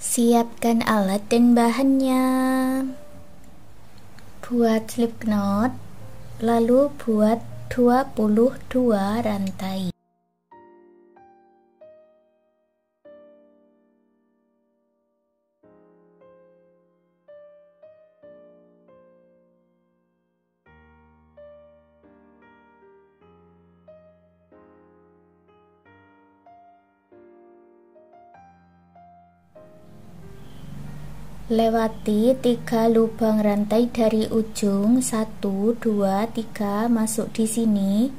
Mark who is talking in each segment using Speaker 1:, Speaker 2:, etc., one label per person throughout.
Speaker 1: Siapkan alat dan bahannya. Buat slip knot, lalu buat 22 rantai. Lewati 3 lubang rantai dari ujung 1, 2, 3 masuk di sini.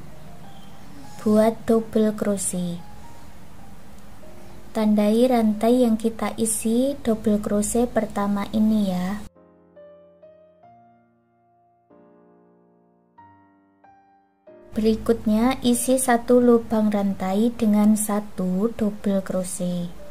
Speaker 1: Buat double crochet. Tandai rantai yang kita isi double crochet pertama ini ya. Berikutnya isi 1 lubang rantai dengan 1 double crochet.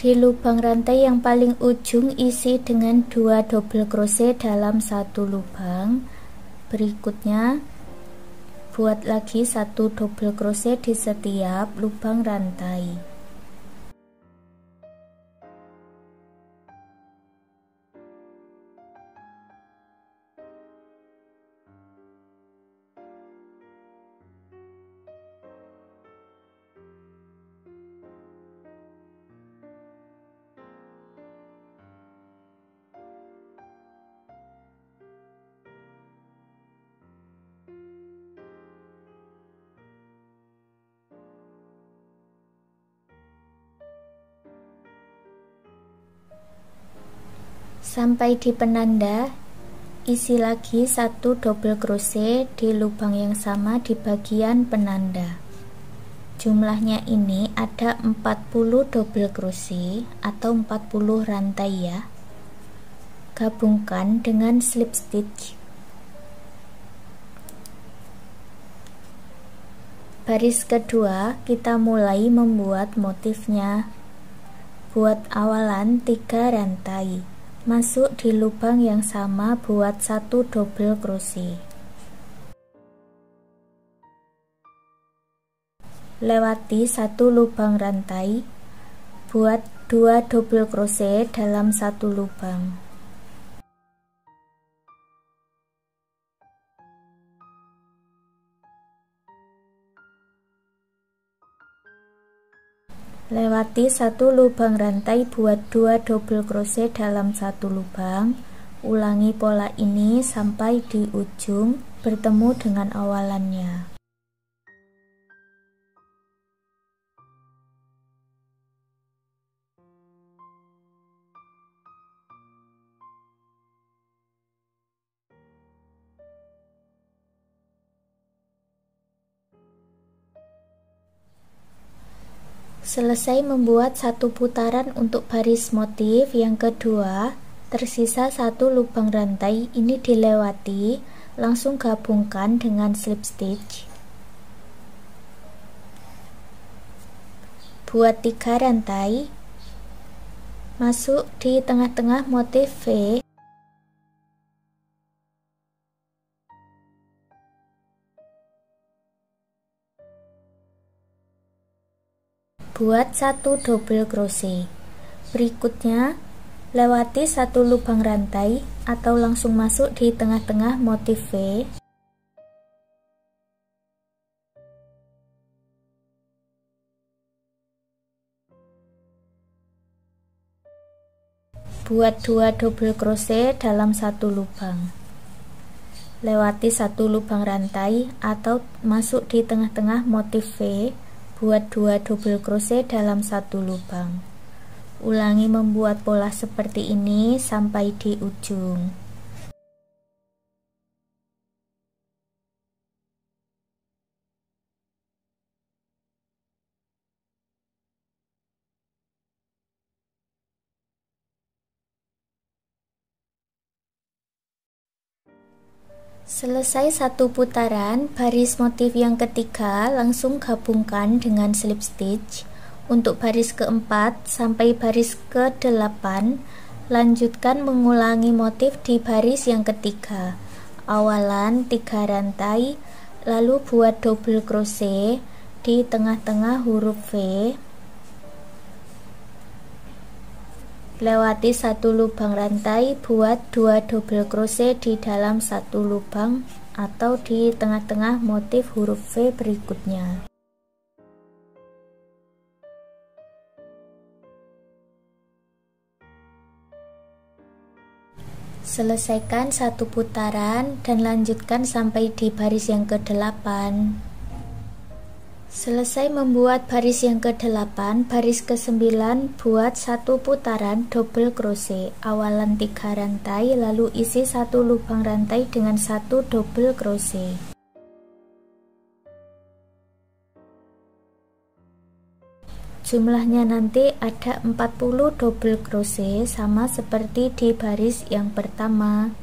Speaker 1: Di lubang rantai yang paling ujung isi dengan 2 double crochet dalam 1 lubang. Berikutnya buat lagi 1 double crochet di setiap lubang rantai. Sampai di penanda, isi lagi 1 double crochet di lubang yang sama di bagian penanda. Jumlahnya ini ada 40 double crochet atau 40 rantai ya. Gabungkan dengan slip stitch. Baris kedua kita mulai membuat motifnya. Buat awalan 3 rantai. Masuk di lubang yang sama buat 1 double crochet. Lewati 1 lubang rantai, buat 2 double crochet dalam 1 lubang. Lewati 1 lubang rantai, buat 2 double crochet dalam 1 lubang. Ulangi pola ini sampai di ujung bertemu dengan awalannya. Selesai membuat 1 putaran untuk baris motif yang kedua, tersisa 1 lubang rantai, ini dilewati, langsung gabungkan dengan slip stitch. Buat 3 rantai, masuk di tengah-tengah motif V. Buat 1 double crochet. Berikutnya lewati 1 lubang rantai atau langsung masuk di tengah-tengah motif V. Buat 2 double crochet dalam 1 lubang. Lewati 1 lubang rantai atau masuk di tengah-tengah motif V. Buat 2 double crochet dalam 1 lubang. Ulangi membuat pola seperti ini sampai di ujung. Selesai satu putaran, baris motif yang ketiga langsung gabungkan dengan slip stitch. Untuk baris keempat sampai baris ke-8, lanjutkan mengulangi motif di baris yang ketiga. Awalan 3 rantai, lalu buat double crochet di tengah-tengah huruf V. Lewati satu lubang rantai, buat 2 double crochet di dalam satu lubang atau di tengah-tengah motif huruf V berikutnya. Selesaikan satu putaran dan lanjutkan sampai di baris yang ke-8. Selesai membuat baris yang ke-8, baris ke-9 buat satu putaran double crochet. Awalan 3 rantai, lalu isi satu lubang rantai dengan satu double crochet. Jumlahnya nanti ada 40 double crochet, sama seperti di baris yang pertama.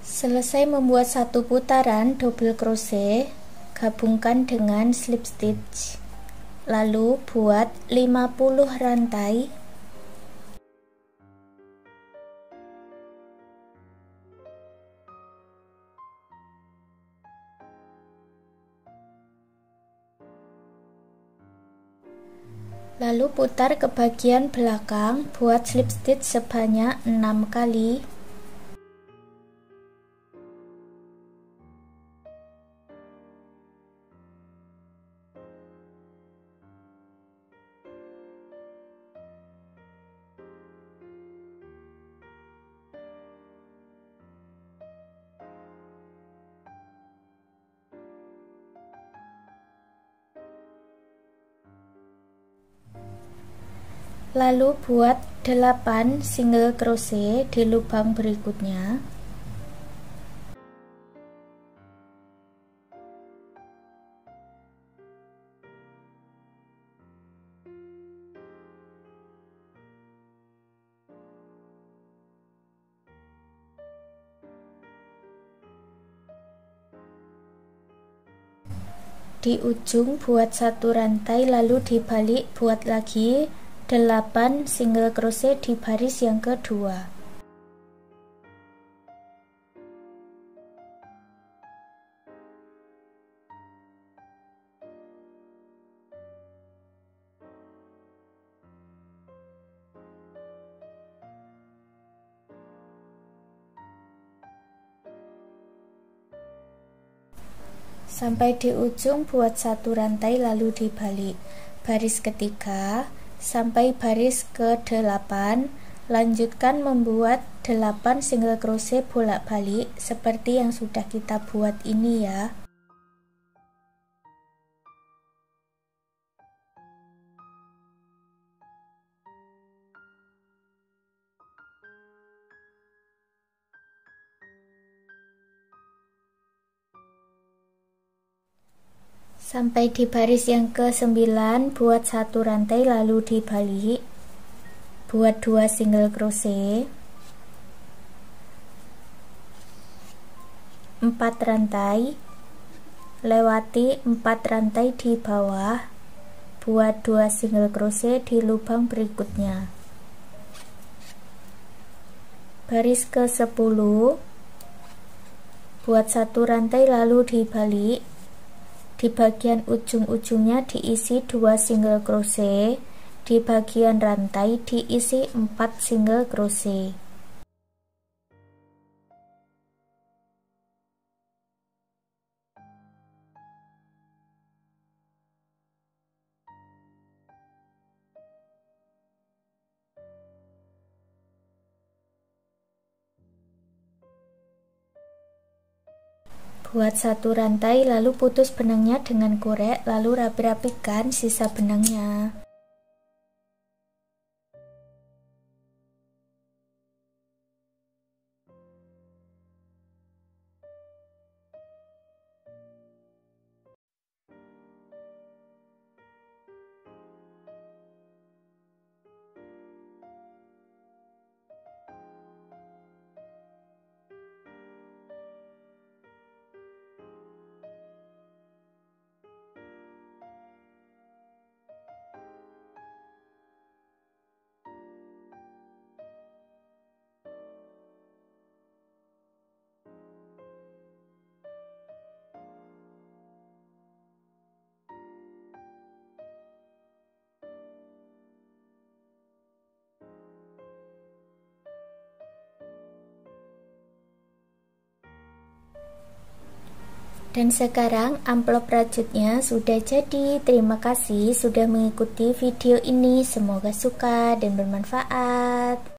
Speaker 1: Selesai membuat satu putaran double crochet, gabungkan dengan slip stitch. Lalu buat 50 rantai. Lalu putar ke bagian belakang, buat slip stitch sebanyak 6 kali. Lalu buat 8 single crochet di lubang berikutnya. Di ujung buat satu rantai, lalu dibalik buat lagi 8 single crochet di baris yang kedua. Sampai di ujung buat satu rantai, lalu dibalik baris ketiga sampai baris ke-8. Lanjutkan membuat 8 single crochet bolak-balik seperti yang sudah kita buat ini ya. Sampai di baris yang ke-9, buat satu rantai lalu dibalik, buat 2 single crochet, 4 rantai, lewati 4 rantai di bawah, buat 2 single crochet di lubang berikutnya. Baris ke-10, buat satu rantai lalu dibalik. Di bagian ujung-ujungnya diisi 2 single crochet, di bagian rantai diisi 4 single crochet. Buat satu rantai, lalu putus benangnya dengan korek, lalu rapi-rapikan sisa benangnya. Dan sekarang amplop rajutnya sudah jadi. Terima kasih sudah mengikuti video ini. Semoga suka dan bermanfaat.